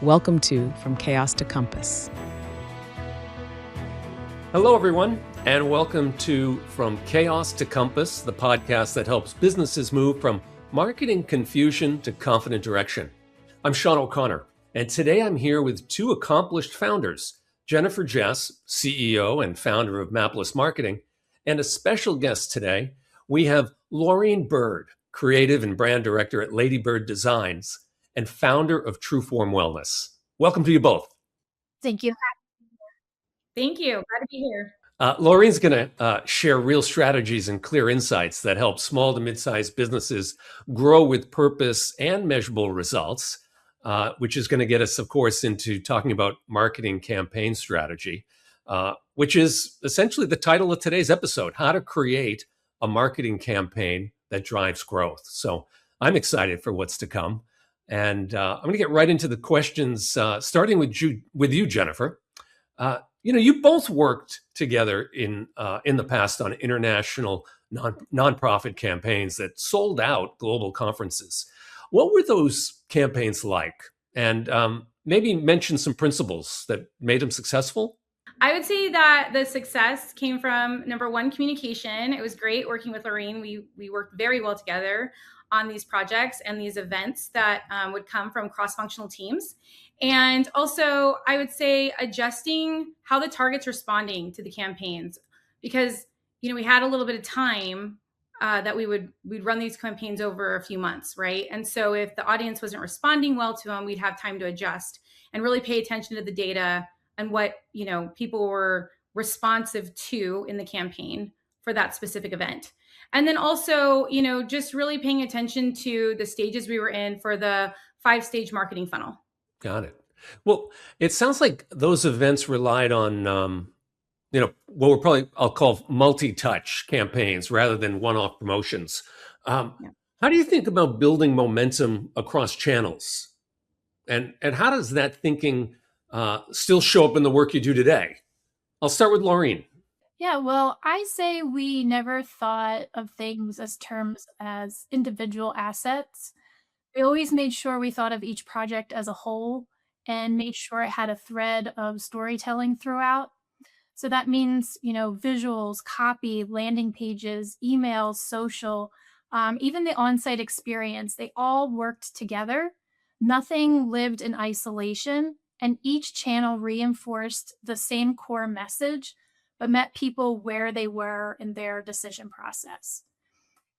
Welcome to From Chaos to Compass. Hello, everyone, and welcome to From Chaos to Compass, the podcast that helps businesses move from marketing confusion to confident direction. I'm Sean O'Connor, and today I'm here with two accomplished founders, Jennipher Jess, CEO and founder of Mapless Marketing, and a special guest today. We have Laureen Burd, creative and brand director at Ladyburd Designs and founder of Truform Wellness. Welcome to you both. Thank you. Thank you. Glad to be here. Laureen's going to share real strategies and clear insights that help small to mid-sized businesses grow with purpose and measurable results, which is going to get us, of course, into talking about marketing campaign strategy, which is essentially the title of today's episode, How to Create a Marketing Campaign That Drives Growth. So I'm excited for what's to come. And I'm going to get right into the questions, starting with you, Jennipher. You both worked together in the past on international nonprofit campaigns that sold out global conferences. What were those campaigns like? And maybe mention some principles that made them successful. I would say that the success came from, number one, communication. It was great working with Laureen. We worked very well together on these projects and these events that would come from cross-functional teams. And also, I would say adjusting how the target's responding to the campaigns, because we had a little bit of time that we'd run these campaigns over a few months, right? And so if the audience wasn't responding well to them, we'd have time to adjust and really pay attention to the data and what people were responsive to in the campaign for that specific event. And then also, just really paying attention to the stages we were in for the 5-stage marketing funnel. Got it. Well, it sounds like those events relied on, what I'll call multi-touch campaigns rather than one-off promotions. How do you think about building momentum across channels? And how does that thinking still show up in the work you do today? I'll start with Laureen. Yeah, well, I say we never thought of things as terms as individual assets. We always made sure we thought of each project as a whole and made sure it had a thread of storytelling throughout. So that means, visuals, copy, landing pages, emails, social, even the on-site experience, they all worked together. Nothing lived in isolation, and each channel reinforced the same core message, but met people where they were in their decision process.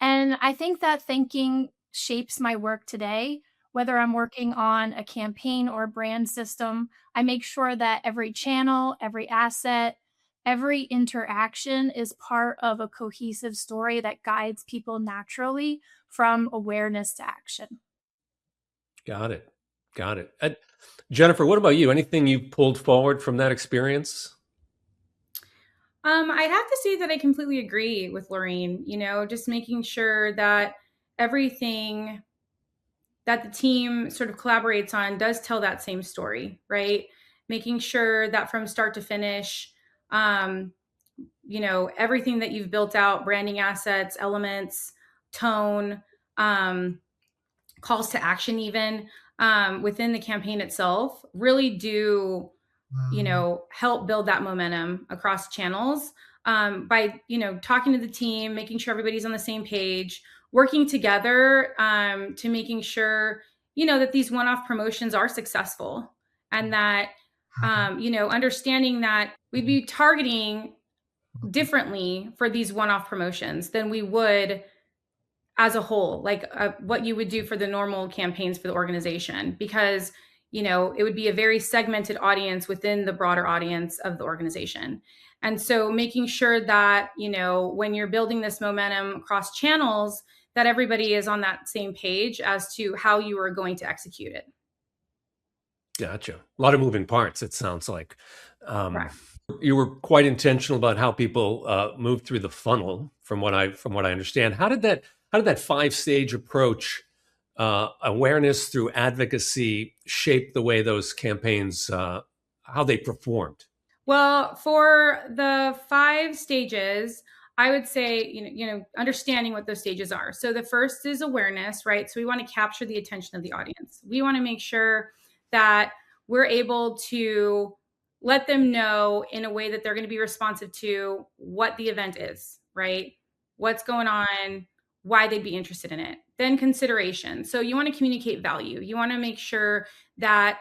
And I think that thinking shapes my work today. Whether I'm working on a campaign or a brand system, I make sure that every channel, every asset, every interaction is part of a cohesive story that guides people naturally from awareness to action. Got it. Jennipher, what about you? Anything you pulled forward from that experience? I'd have to say that I completely agree with Laureen, just making sure that everything that the team sort of collaborates on does tell that same story, right? Making sure that from start to finish, everything that you've built out, branding assets, elements, tone, calls to action, even within the campaign itself, really do help build that momentum across channels by, talking to the team, making sure everybody's on the same page, working together to making sure, that these one-off promotions are successful, and that, understanding that we'd be targeting differently for these one-off promotions than we would as a whole, like what you would do for the normal campaigns for the organization, because it would be a very segmented audience within the broader audience of the organization. And so making sure that, when you're building this momentum across channels, that everybody is on that same page as to how you are going to execute it. Gotcha. A lot of moving parts, it sounds like. Correct. You were quite intentional about how people moved through the funnel, from what I understand. How did that 5-stage approach, awareness through advocacy, shape the way those campaigns, how they performed? Well, for the 5 stages, I would say, understanding what those stages are. So the first is awareness, right? So we want to capture the attention of the audience. We want to make sure that we're able to let them know in a way that they're going to be responsive to what the event is, right? What's going on, why they'd be interested in it. Then consideration. So you want to communicate value. You want to make sure that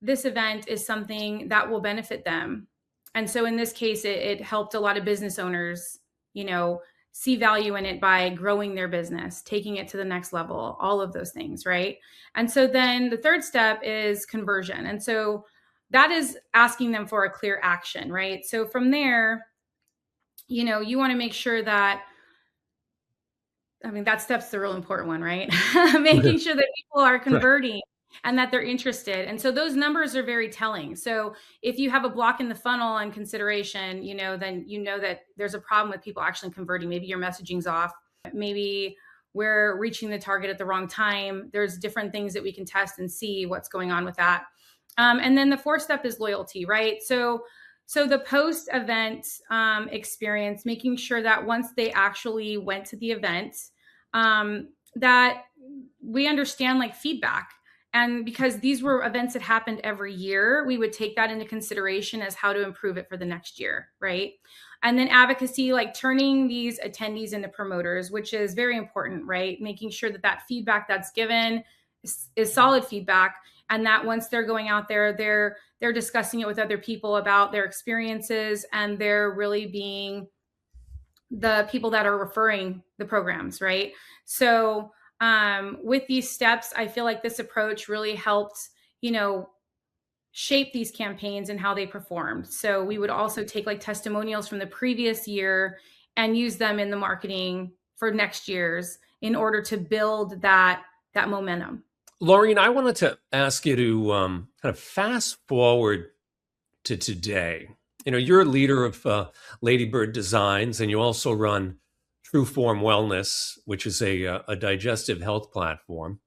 this event is something that will benefit them. And so in this case, it helped a lot of business owners, see value in it by growing their business, taking it to the next level, all of those things, right? And so then the third step is conversion. And so that is asking them for a clear action, right? So from there, you want to make sure that, that step's the real important one, right? Making sure that people are converting and that they're interested. And so those numbers are very telling. So if you have a block in the funnel on consideration, then that there's a problem with people actually converting. Maybe your messaging's off. Maybe we're reaching the target at the wrong time. There's different things that we can test and see what's going on with that. And then the fourth step is loyalty, right? So the post-event experience, making sure that once they actually went to the event, that we understand feedback. And because these were events that happened every year, we would take that into consideration as how to improve it for the next year, right? And then advocacy, turning these attendees into promoters, which is very important, right? Making sure that feedback that's given is solid feedback, and that once they're going out there, they're discussing it with other people about their experiences, and they're really being the people that are referring the programs, right? So with these steps, I feel like this approach really helped, shape these campaigns and how they performed. So we would also take testimonials from the previous year and use them in the marketing for next year's in order to build that momentum. Laureen, I wanted to ask you to kind of fast forward to today. You're a leader of Ladybird Designs, and you also run Truform Wellness, which is a digestive health platform.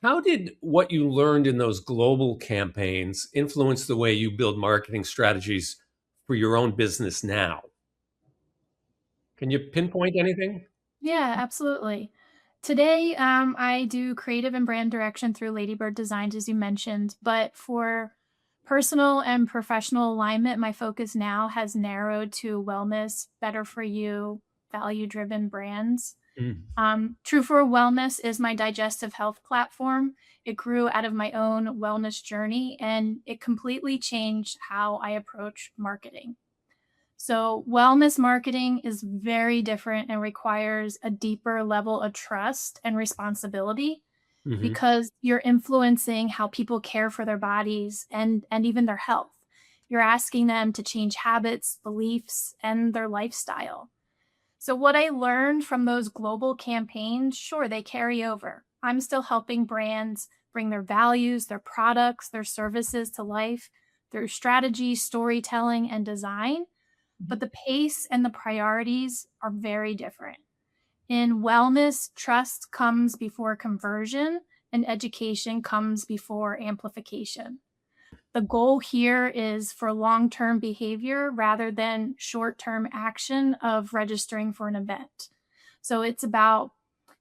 How did what you learned in those global campaigns influence the way you build marketing strategies for your own business now? Can you pinpoint anything? Yeah, absolutely. Today, I do creative and brand direction through Ladybird Designs, as you mentioned, but for personal and professional alignment, my focus now has narrowed to wellness, better for you, value-driven brands. Truform Wellness is my digestive health platform. It grew out of my own wellness journey, and it completely changed how I approach marketing. So wellness marketing is very different and requires a deeper level of trust and responsibility because you're influencing how people care for their bodies and even their health. You're asking them to change habits, beliefs, and their lifestyle. So what I learned from those global campaigns, sure, they carry over. I'm still helping brands bring their values, their products, their services to life through strategy, storytelling, and design. But the pace and the priorities are very different. In wellness, trust comes before conversion, and education comes before amplification. The goal here is for long-term behavior rather than short-term action of registering for an event. So it's about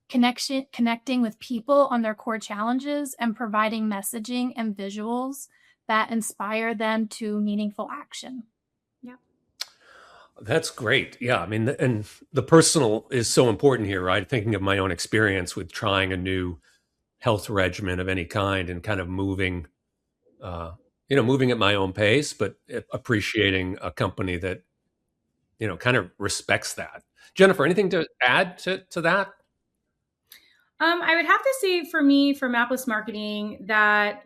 connecting with people on their core challenges and providing messaging and visuals that inspire them to meaningful action. That's great. Yeah. And the personal is so important here, right? Thinking of my own experience with trying a new health regimen of any kind and kind of moving at my own pace, but appreciating a company that, kind of respects that. Jennipher, anything to add to that? I would have to say for me, for Mapless Marketing, that,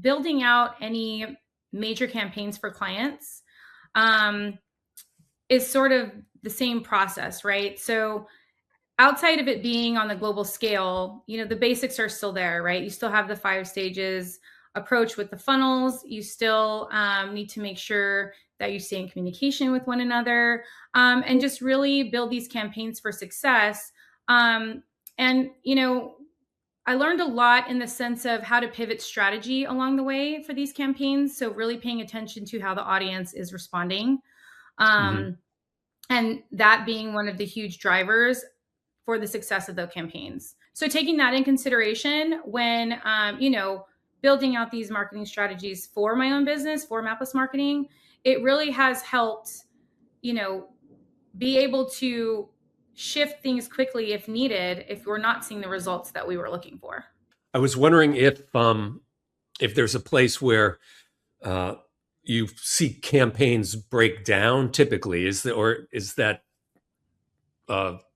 building out any major campaigns for clients is sort of the same process, right? So outside of it being on the global scale, the basics are still there, right? You still have the 5 stages approach with the funnels. You still need to make sure that you stay in communication with one another and just really build these campaigns for success. I learned a lot in the sense of how to pivot strategy along the way for these campaigns. So really paying attention to how the audience is responding. And that being one of the huge drivers for the success of the campaigns. So taking that in consideration when, building out these marketing strategies for my own business, for Mapless Marketing, it really has helped, be able to shift things quickly if needed, if we're not seeing the results that we were looking for. I was wondering if there's a place where you see campaigns break down typically. Is that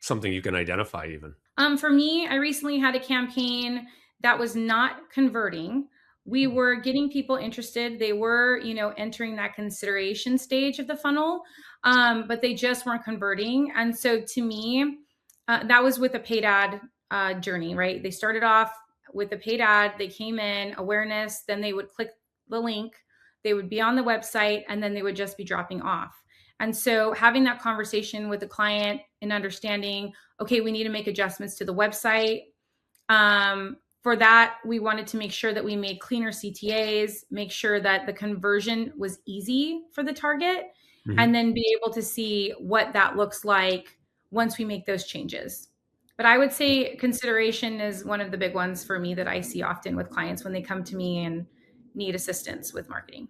something you can identify even? For me, I recently had a campaign that was not converting. We were getting people interested. They were, entering that consideration stage of the funnel, but they just weren't converting. And so to me, that was with a paid ad journey, right? They started off with a paid ad. They came in, awareness, then they would click the link, they would be on the website, and then they would just be dropping off. And so having that conversation with the client and understanding, okay, we need to make adjustments to the website. For that, we wanted to make sure that we made cleaner CTAs, make sure that the conversion was easy for the target, and then be able to see what that looks like once we make those changes. But I would say consideration is one of the big ones for me that I see often with clients when they come to me and need assistance with marketing.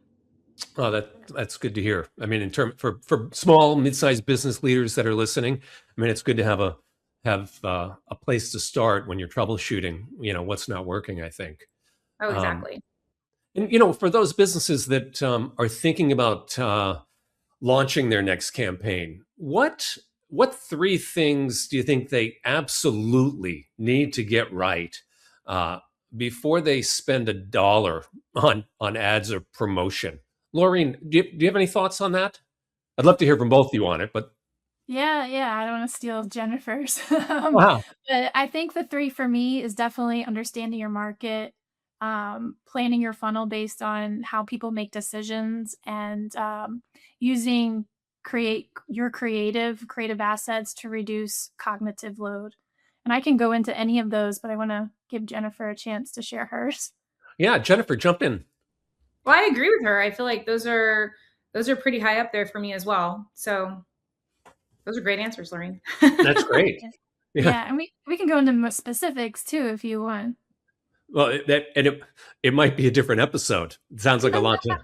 Oh, that's good to hear. I mean, for small, mid-sized business leaders that are listening, I mean, it's good to have a place to start when you're troubleshooting, what's not working, I think. Oh, exactly. And, for those businesses that are thinking about launching their next campaign, what 3 things do you think they absolutely need to get right before they spend $1 on ads or promotion? Laureen, do you have any thoughts on that? I'd love to hear from both of you on it, but Yeah, I don't want to steal Jennipher's. wow. But I think the 3 for me is definitely understanding your market, planning your funnel based on how people make decisions, and using your creative assets to reduce cognitive load. And I can go into any of those, but I want to give Jennipher a chance to share hers. Yeah, Jennipher, jump in. Well, I agree with her. I feel like those are pretty high up there for me as well. So those are great answers, Laureen. That's great. Yeah, and we can go into more specifics too if you want. Well, it might be a different episode. It sounds like a lot to,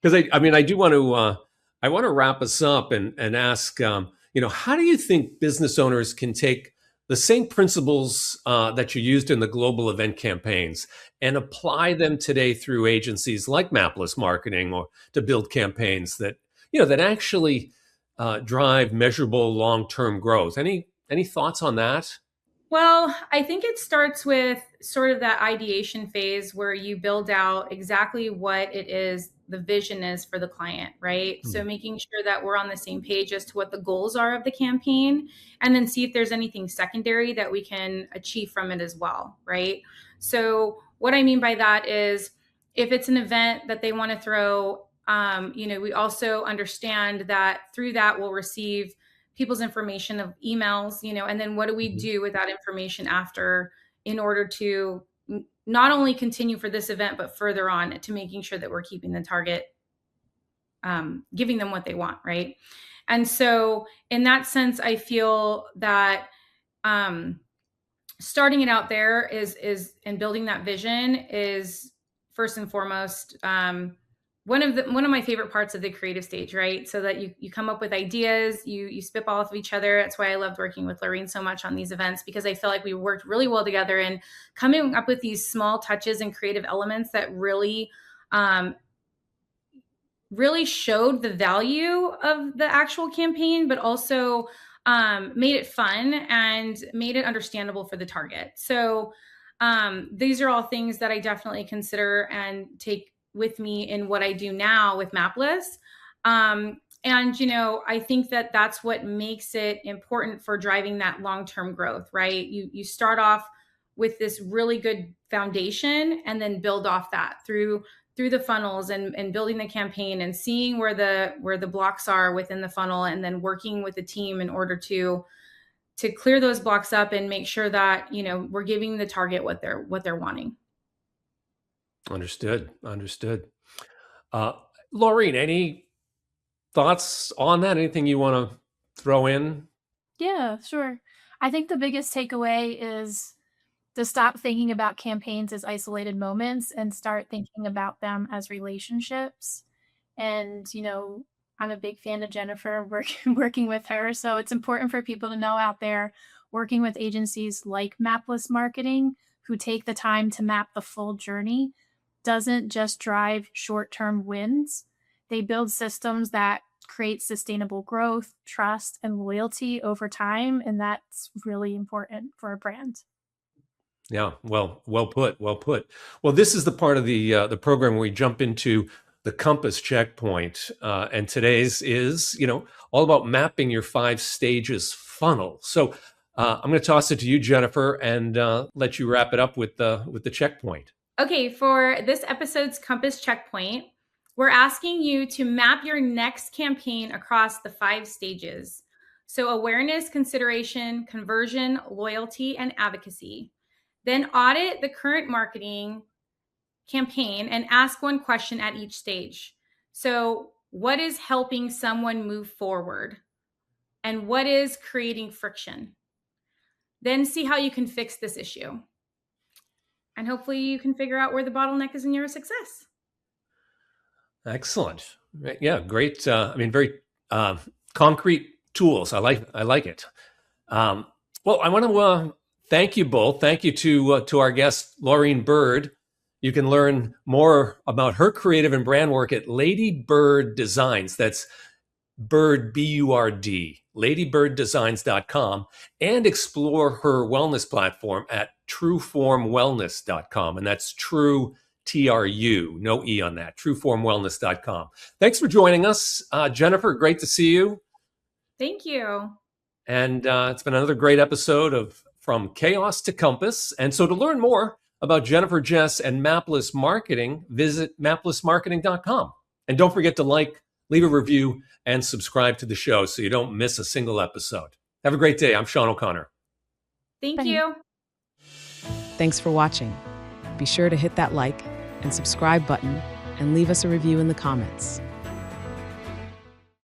because I do want to wrap us up and ask, how do you think business owners can take the same principles that you used in the global event campaigns and apply them today through agencies like Mapless Marketing, or to build campaigns that actually drive measurable long-term growth? Any thoughts on that? Well, I think it starts with sort of that ideation phase where you build out exactly what it is the vision is for the client, right? So making sure that we're on the same page as to what the goals are of the campaign, and then see if there's anything secondary that we can achieve from it as well, right? So what I mean by that is, if it's an event that they want to throw, we also understand that through that we'll receive people's information of emails, and then what do we do with that information after, in order to not only continue for this event, but further on, to making sure that we're keeping the target, giving them what they want, right? And so in that sense, I feel that starting it out there is and building that vision is first and foremost one of my favorite parts of the creative stage, right? So that you come up with ideas, you spitball off of each other. That's why I loved working with Laureen so much on these events, because I feel like we worked really well together and coming up with these small touches and creative elements that really showed the value of the actual campaign, but also made it fun and made it understandable for the target. So these are all things that I definitely consider and take with me in what I do now with Mapless. And, I think that that's what makes it important for driving that long-term growth, right? You start off with this really good foundation and then build off that through the funnels and building the campaign and seeing where the blocks are within the funnel, and then working with the team in order to clear those blocks up and make sure that, we're giving the target what they're wanting. Understood. Laureen, any thoughts on that? Anything you want to throw in? Yeah, sure. I think the biggest takeaway is to stop thinking about campaigns as isolated moments and start thinking about them as relationships. And, I'm a big fan of Jennipher, working with her. So it's important for people to know out there working with agencies like Mapless Marketing, who take the time to map the full journey, doesn't just drive short-term wins. They build systems that create sustainable growth, trust, and loyalty over time. And that's really important for a brand. Yeah, well put, well put. Well, this is the part of the program where we jump into the compass checkpoint, and today's is all about mapping your 5 stages funnel. So I'm going to toss it to you, Jennipher, and let you wrap it up with the checkpoint. Okay, for this episode's compass checkpoint, we're asking you to map your next campaign across the 5 stages. So awareness, consideration, conversion, loyalty, and advocacy. Then audit the current marketing campaign and ask one question at each stage. So what is helping someone move forward? And what is creating friction? Then see how you can fix this issue. And hopefully you can figure out where the bottleneck is in your success. Excellent. Yeah, great. Very concrete tools. I like it. Well, I want to thank you both. Thank you to our guest, Laureen Burd. You can learn more about her creative and brand work at Ladyburd Designs. That's Bird, B-U-R-D, ladybirddesigns.com, and explore her wellness platform at truformwellness.com. And that's true, T-R-U, no E on that, truformwellness.com. Thanks for joining us. Jennipher, great to see you. Thank you. And it's been another great episode of From Chaos to Compass. And so to learn more about Jennipher Jess and Mapless Marketing, visit maplessmarketing.com. And don't forget to leave a review, and subscribe to the show so you don't miss a single episode. Have a great day. I'm Sean O'Connor. Thank you. Thanks for watching. Be sure to hit that like and subscribe button and leave us a review in the comments.